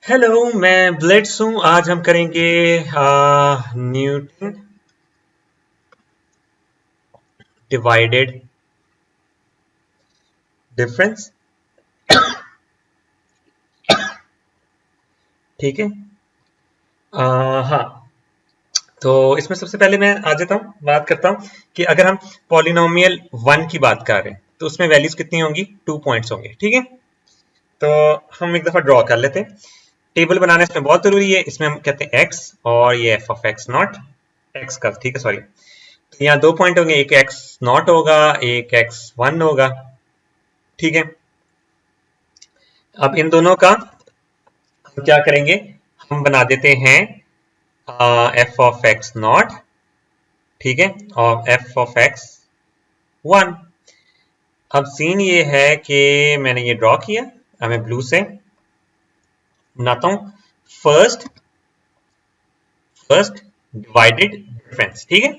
Hello, मैं Blitz हूँ। आज हम करेंगे न्यूटन डिवाइडेड डिफरेंस। ठीक है। हाँ, तो इसमें सबसे पहले मैं आ जाता हूँ, बात करता हूँ कि अगर हम पॉलिनोमियल वन की बात कर रहे हैं तो उसमें वैल्यूज कितनी होंगी? 2 पॉइंट्स होंगे। ठीक है, तो हम एक दफा ड्रॉ कर लेते हैं। टेबल बनाना इसमें बहुत जरूरी है। इसमें हम कहते हैं एक्स और ये F of x naught x का। ठीक है, सॉरी। तो यहाँ 2 पॉइंट होंगे, एक एक्स नॉट होगा, एक एक्स वन होगा। ठीक है, अब इन दोनों का हम क्या करेंगे? हम बना देते हैं एफ ऑफ एक्स नॉट। ठीक है, और एफ ऑफ एक्स वन। अब सीन ये है कि मैंने ये ड्रॉ किया। अब मैं ब्लू से बनाता हूं। First first divided difference. ठीक है,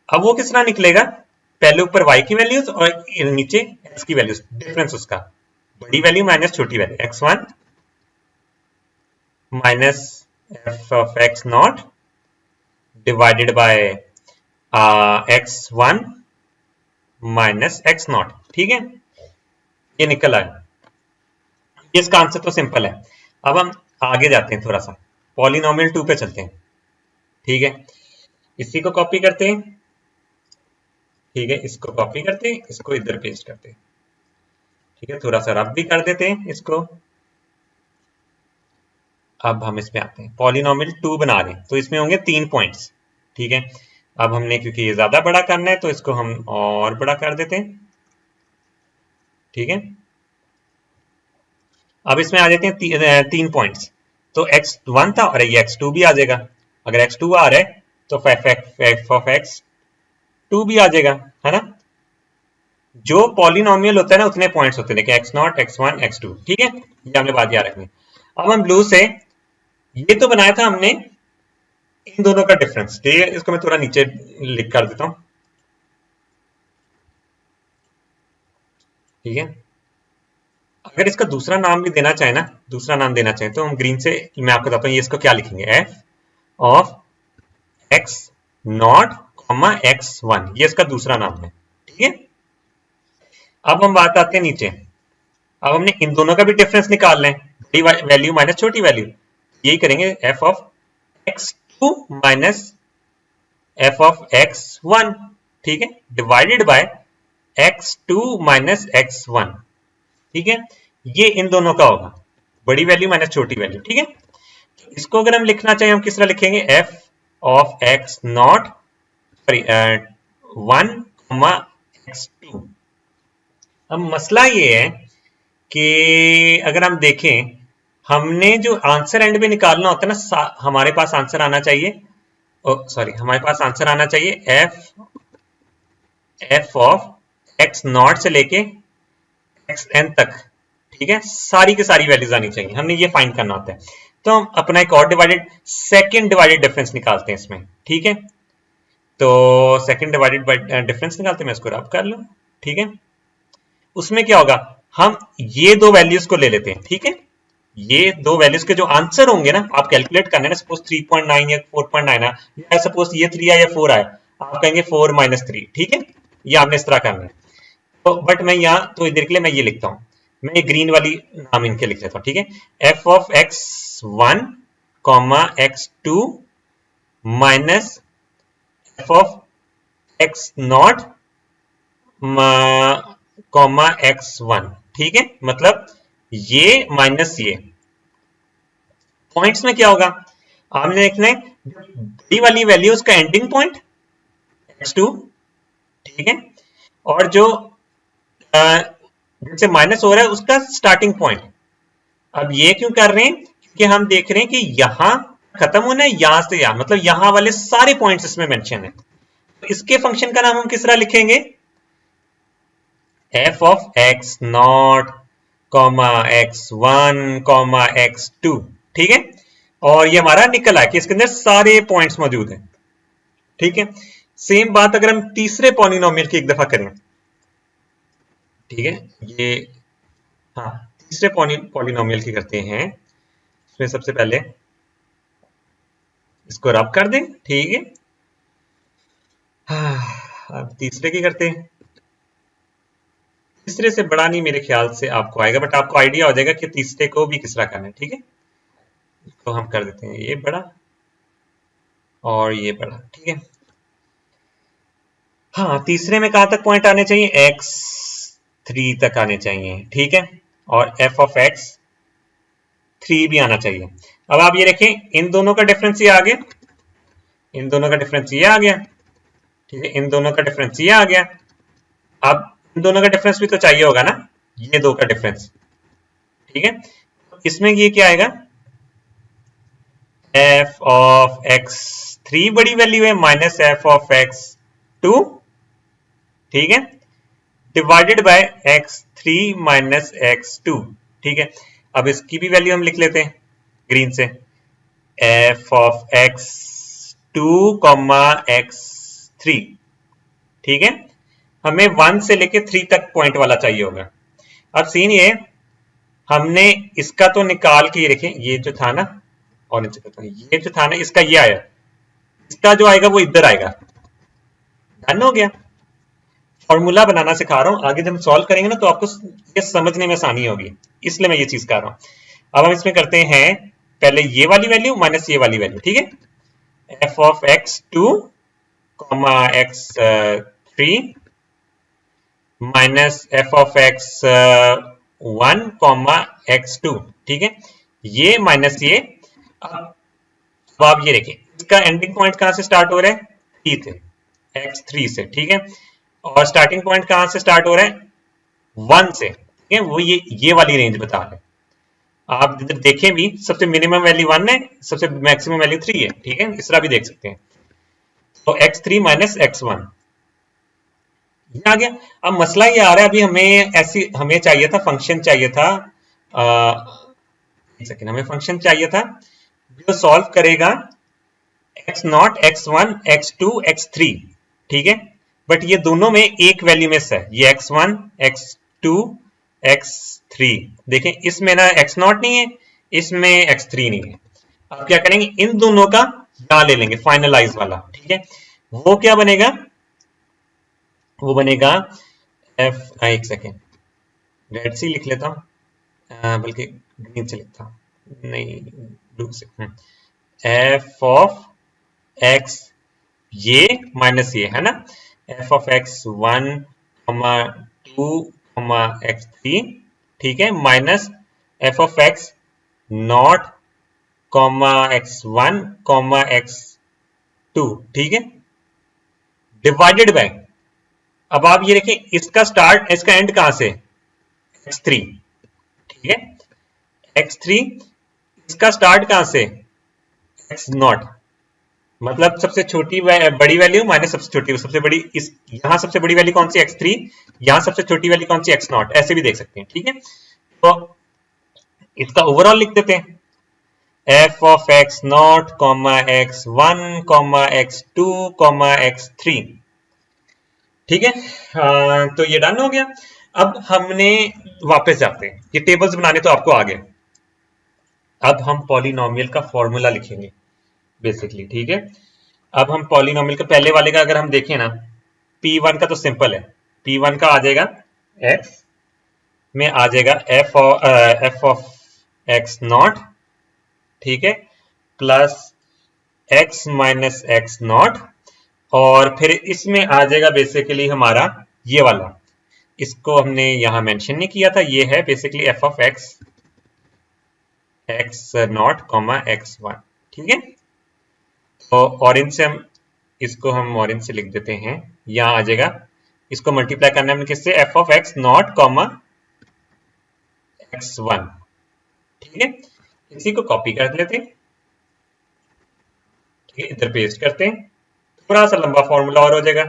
अब वो किस तरह निकलेगा? पहले ऊपर y की वैल्यूज और नीचे x की वैल्यूज, डिफरेंस उसका बड़ी वैल्यू माइनस छोटी value x1 minus f of x not divided by x one minus x not. ठीक है, ये निकल आया। ये इसका आंसर तो सिंपल है। अब हम आगे जाते हैं, थोड़ा सा पॉलिनोमियल टू पे चलते हैं। ठीक है, इसी को कॉपी करते हैं। ठीक है, इसको कॉपी करते हैं, इसको इधर पेस्ट करते हैं। ठीक है, थोड़ा सा रफ भी कर देते हैं इसको। अब हम इसमें आते हैं, पॉलिनोमियल टू बना रहे हैं तो इसमें होंगे 3 पॉइंट्स। ठीक है, अब हमने क्योंकि ये ज्यादा बड़ा करना है तो इसको हम और बड़ा कर देते हैं। ठीक है, अब इसमें आ जाते हैं 3 पॉइंट्स। तो x1 था और ये x2 भी आ जाएगा। अगर x2 आ रहा है तो f ऑफ x2 भी आ जाएगा, है ना? जो पॉलिनोमियल होता है ना उतने पॉइंट्स होते हैं। देखिए x0 x1 x2। ठीक है, ये हमने बात याद रखनी। अब हम ब्लू से ये तो बनाया था हमने इन दोनों का डिफरेंस। ठीक है, इसको मैं थोड़ा नीचे लिख कर देता हूं। ठीक है, अगर इसका दूसरा नाम भी देना चाहे ना, दूसरा नाम देना चाहे तो हम ग्रीन से, मैं आपको बताता हूँ ये इसको क्या लिखेंगे। F of x naught comma x one, ये इसका दूसरा नाम है। ठीक है, अब हम बात आते हैं नीचे। अब हमने इन दोनों का भी डिफरेंस निकालना है, बड़ी वैल्यू माइनस छोटी वैल्यू। यही करेंगे, f of x two minus f of x one. ठीक है, divided by x two minus x one. ठीक है, ये इन दोनों का होगा, बड़ी वैल्यू माइनस छोटी वैल्यू। ठीक है, इसको अगर हम लिखना चाहें हम किस तरह लिखेंगे? F of x naught sorry one x two. अब मसला ये है कि अगर हम देखें, हमने जो आंसर एंड में निकालना होता है ना, हमारे पास आंसर आना चाहिए, सॉरी हमारे पास आंसर आना चाहिए एफ ऑफ एक्स नॉट से लेके एक्स एन तक। ठीक है, सारी की सारी वैल्यूज आनी चाहिए, हमने ये फाइंड करना होता है। तो हम अपना एक और डिवाइडेड सेकंड डिवाइडेड डिफरेंस निकालते हैं इसमें। ठीक है, तो सेकंड डिवाइडेड बाय डिफरेंस निकालते हैं, मैं इसको रब कर लूं। ठीक है, उसमें क्या होगा? हम ये दो वैल्यूज को ले लेते हैं। ठीक है, ये दो वैल्यूज के जो आंसर होंगे ना, आप कैलकुलेट करने ना, सपोज 3.9 या 4.9 है, या सपोज ये 3 आया या 4 आया, आप कहेंगे 4 माइनस 3। ठीक है, ये आपने इस तरह करना है। तो बट मैं यहाँ तो इधर के लिए मैं ये लिखता हूँ, मैं ये ग्रीन वाली नाम इनके लिख लेता हूँ। ठीक है, f of x one comma x two minus f of x naught comma x one. ठीक है, मतलब ये माइनस ये। पॉइंट्स में क्या होगा? आपने देखना है बड़ी वाली वैल्यू उसका एंडिंग पॉइंट x2। ठीक है, और जो जिनसे माइनस हो रहा है उसका स्टार्टिंग पॉइंट। अब ये क्यों कर रहे हैं? क्योंकि हम देख रहे हैं कि यहां खत्म होना है, यहां से यहां, मतलब यहां वाले सारे पॉइंट्स इसमें मेंशन है। तो इसके फंक्शन का नाम हम किस तरह लिखेंगे? F of x naught comma x one comma x two. ठीक है, और ये हमारा निकल आया कि इसके अंदर सारे पॉइंट्स मौजूद हैं। ठीक है, सेम बात अगर हम तीसरे पॉलिनोमियल की एक दफा करें। ठीक है, ये हाँ तीसरे पॉलिनोमियल की करते हैं। इसमें सबसे पहले इसको रब कर दें, ठीक है। अब तीसरे की करते हैं। तीसरे से बड़ा नहीं मेरे ख्याल से आपको आएगा, बट आपको आइडिया हो जाएगा कि तीसरे को भी किस तरह करना है, ठीक है। इसको हम कर देते हैं ये बड़ा और ये बड़ा, ठीक है। हाँ, तीसरे में कहां तक पॉइंट आने चाहिए, x3 तक आने चाहिए, ठीक है। और f ऑफ x3 भी आना चाहिए। अब आप ये देखें, इन दोनों का डिफरेंस ये आ गया, इन दोनों का डिफरेंस ये आ गया, ठीक है। इन दोनों का डिफरेंस ये आ गया। अब इन दोनों का डिफरेंस भी तो चाहिए होगा ना, ये दो का डिफरेंस, ठीक है। इसमें ये क्या आएगा, f ऑफ x3 बड़ी वैल्यू है माइनस f ऑफ x2, ठीक है, divided bye x3 minus x2, ठीक है। अब इसकी भी वैल्यू हम लिख लेते हैं ग्रीन से, f of x2 comma x3, ठीक है। हमें 1 से लेके 3 तक पॉइंट वाला चाहिए होगा। अब सीन ये, हमने इसका तो निकाल के, ये देखें, ये जो था ना, ऑरेंज करता हूं, ये जो था ना, इसका ये आया, इसका जो आएगा वो इधर आएगा। डन हो गया। फॉर्मूला बनाना सिखा रहा हूं, आगे जब हम सॉल्व करेंगे ना तो आपको ये समझने में आसानी होगी, इसलिए मैं ये चीज कर रहा हूं। अब हम इसमें करते हैं पहले ये वाली वैल्यू माइनस ये वाली वैल्यू, ठीक है। f of x2 comma x3 minus f of x1 comma x2, ठीक है। ये माइनस ये। अब आप ये देखिए, इसका एंडिंग पॉइंट कहां से स्टार्ट हो रहा है, 3 से, x3 से, ठीक है। और स्टार्टिंग पॉइंट कहां से स्टार्ट हो रहा है, 1 से, ठीक है। वो ये वाली रेंज बता रहे हैं। आप इधर देखें भी, सबसे मिनिमम वैल्यू 1 है, सबसे मैक्सिमम वैल्यू 3 है, ठीक है। इस तरह भी देख सकते हैं। तो x3 माइनस x1 ये आ गया। अब मसला ये आ रहा है, अभी हमें चाहिए था, फंक्शन चाहिए था, एक सेकेंड, हमें फंक्शन चाहिए था जो सॉल्व करेगा x0, x1, x2, x3, ठीक है। बट ये दोनों में एक वैल्यू मिस है, ये x1, x2, x3, देखें इसमें ना x0 नहीं है, इसमें x3 नहीं है। अब क्या करेंगे, इन दोनों का यहां ले लेंगे फाइनलाइज वाला, ठीक है। वो क्या बनेगा, वो बनेगा एक सेकेंड, रेड से लिख लेता हूं, बल्कि ग्रीन से लिखता हूं, नहीं ब्लू से। f ऑफ x, ये माइनस ये है ना, f ऑफ x1, 2, x3, ठीक है, minus f of x not, x1, x2, ठीक है, डिवाइडेड बाय, अब आप ये देखें, इसका स्टार्ट, इसका एंड कहां से, x3, ठीक है, x3, इसका स्टार्ट कहां से, x0, मतलब सबसे छोटी बड़ी वैल्यू माइनस सबसे छोटी, सबसे बड़ी, इस यहां सबसे बड़ी वैल्यू कौन सी, x3, यहां सबसे छोटी वैल्यू कौन सी, x0, ऐसे भी देख सकते हैं, ठीक है। तो इसका ओवरऑल लिख देते हैं, f of x0, x1, x2, x3, ठीक है। तो ये डन हो गया। अब हमने वापस जाते हैं, ये टेबल्स बनाने तो आपको आ गए। अब हम पॉलिनोमियल का फॉर्मूला लिखेंगे बेसिकली, ठीक है। अब हम पॉलिनोमियल का पहले वाले का अगर हम देखें ना, P1 का तो सिंपल है, P1 का आ जाएगा x में आ जाएगा f ऑफ x0, ठीक है, प्लस x माइनस x0, और फिर इसमें आ जाएगा बेसिकली हमारा ये वाला, इसको हमने यहां मेंशन नहीं किया था, ये है basically f of x0, x1, ठीक है। तो ऑरेंज से हम इसको ऑरेंज से लिख देते हैं, यहां आ जाएगा, इसको मल्टीप्लाई करना है किससे, f ऑफ x0, x1, ठीक है। इसी को कॉपी कर लेते हैं, ठीक है, इधर पेस्ट करते हैं, थोड़ा सा लंबा फॉर्मूला और हो जाएगा,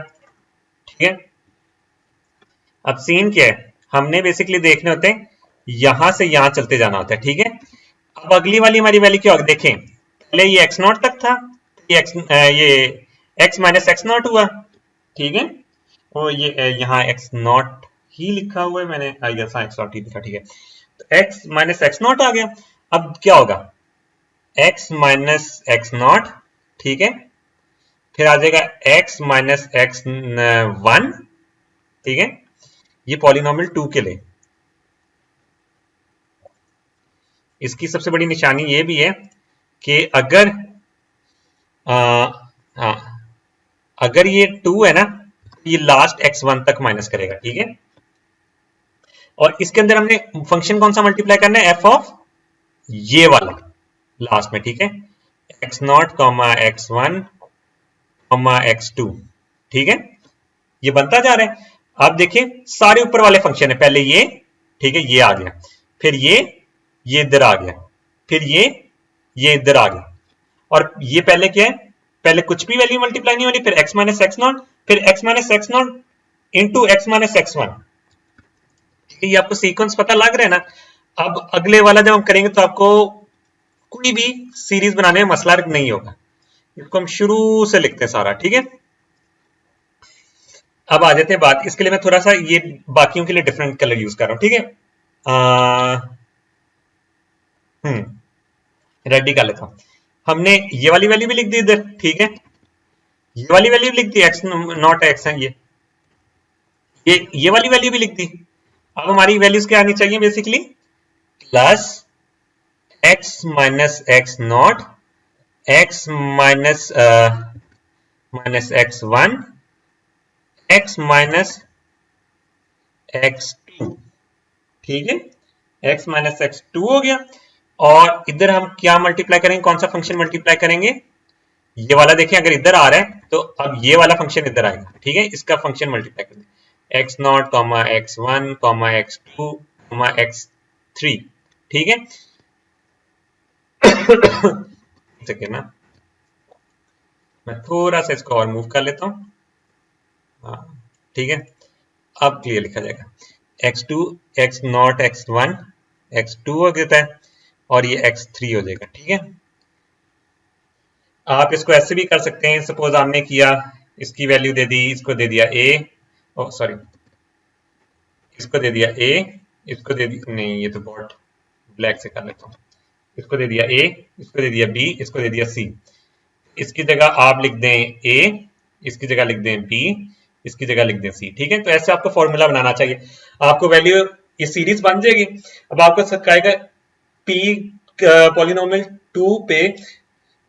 ठीक है। अब सीन क्या है, हमने बेसिकली देखने होते हैं, यहां से यहां चलते जाना होता है, ठीक है। अब अगली वाली हमारी वैल्यू क्या होगी, देखें, पहले ये x0 तक था, ये x माइनस x0 हुआ, ठीक है, और ये यहाँ x0 ही लिखा हुआ है मैंने, x0 ही लिखा, ठीक है। तो x माइनस x0 आ गया। अब क्या होगा, x माइनस एक्स नॉट, ठीक है, फिर आ जाएगा x माइनस एक्स 1, ठीक है, ये पॉलिनोमियल 2 के लिए। इसकी सबसे बड़ी निशानी ये भी है कि अगर हाँ, अगर ये 2 है ना, ये लास्ट x1 तक माइनस करेगा, ठीक है, और इसके अंदर हमने फंक्शन कौन सा मल्टीप्लाई करना है, f ऑफ ये वाला लास्ट में, ठीक है, x naught comma x one comma x two, ठीक है, ये बनता जा रहा है। अब देखिए सारे ऊपर वाले फंक्शन है, पहले ये, ठीक है, ये आ गया, फिर ये इधर आ गया, फिर ये इधर आ गया, और ये पहले क्या है, पहले कुछ भी वैल्यू मल्टीप्लाई नहीं होनी, फिर x माइनस एक्स नॉट, फिर x minus x not into x minus x one, ये आपको सीक्वेंस पता लग रहा है ना। अब अगले वाला जब हम करेंगे तो आपको कोई भी सीरीज बनाने में मसला नहीं होगा। इसको हम शुरू से लिखते हैं सारा, ठीक है। अब आ जाते हैं बात, इसके लिए मैं थोड़ा सा ये बाकियों के लिए डिफरेंट कलर यूज कर रहा हूं, ठीक है। रेड ही कर लेता हूं। हमने ये वाली वैल्यू भी लिख दी इधर, ठीक है, ये वाली वैल्यू भी लिख दी, एक्स नॉट एक्स है ये वाली वैल्यू भी लिख दी। अब हमारी वैल्यूज क्या आनी चाहिए, basically plus x minus x naught, x minus minus x one, x minus x two, ठीक है, एक्स माइनस एक्स टू हो गया। और इधर हम क्या मल्टीप्लाई करेंगे, कौन सा फंक्शन मल्टीप्लाई करेंगे, ये वाला। देखिए अगर इधर आ रहा है तो अब ये वाला फंक्शन इधर आएगा, ठीक है, इसका फंक्शन मल्टीप्लाई कर दें, x naught comma x one comma x two comma x three, ठीक है। ठीक ना, मैं थोड़ा सा इसको और मूव कर लेता हूं, हाँ, ठीक है, अब क्लियर लिखा जाएगा, x two x naught x one x two हो जाता है, और ये एक्स थ्री हो जाएगा, ठीक है। आप इसको ऐसे भी कर सकते हैं, सपोज आपने किया, इसकी वैल्यू दे दी, इसको दे दिया ए, ओ सॉरी, इसको दे दिया ए, इसको दे दी, नहीं ये तो बहुत ब्लैक से कर लेता हूँ, इसको दे दिया ए, इसको दे दिया बी, इसको दे दिया सी, इसकी जगह आप लिख दें ए, इसकी जगह लिख दें बी, इसकी जगह लिख दें सी, ठीक है। तो ऐसे आपको फॉर्मूला बनाना चाहिए, आपको वैल्यू ये सीरीज बन जाएगी। अब आपको सिखाएगा पी पॉलिनोमियल 2 पे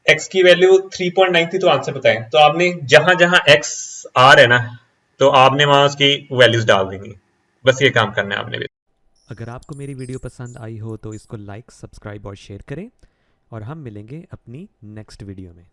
x की वैल्यू 3.9 थी, तो आंसर बताएं, तो आपने जहां जहां x आ रहा है ना, तो आपने वहां उसकी वैल्यूज डाल देंगी, बस ये काम करना है आपने भी। अगर आपको मेरी वीडियो पसंद आई हो तो इसको लाइक, सब्सक्राइब और शेयर करें, और हम मिलेंगे अपनी नेक्स्ट वीडियो में।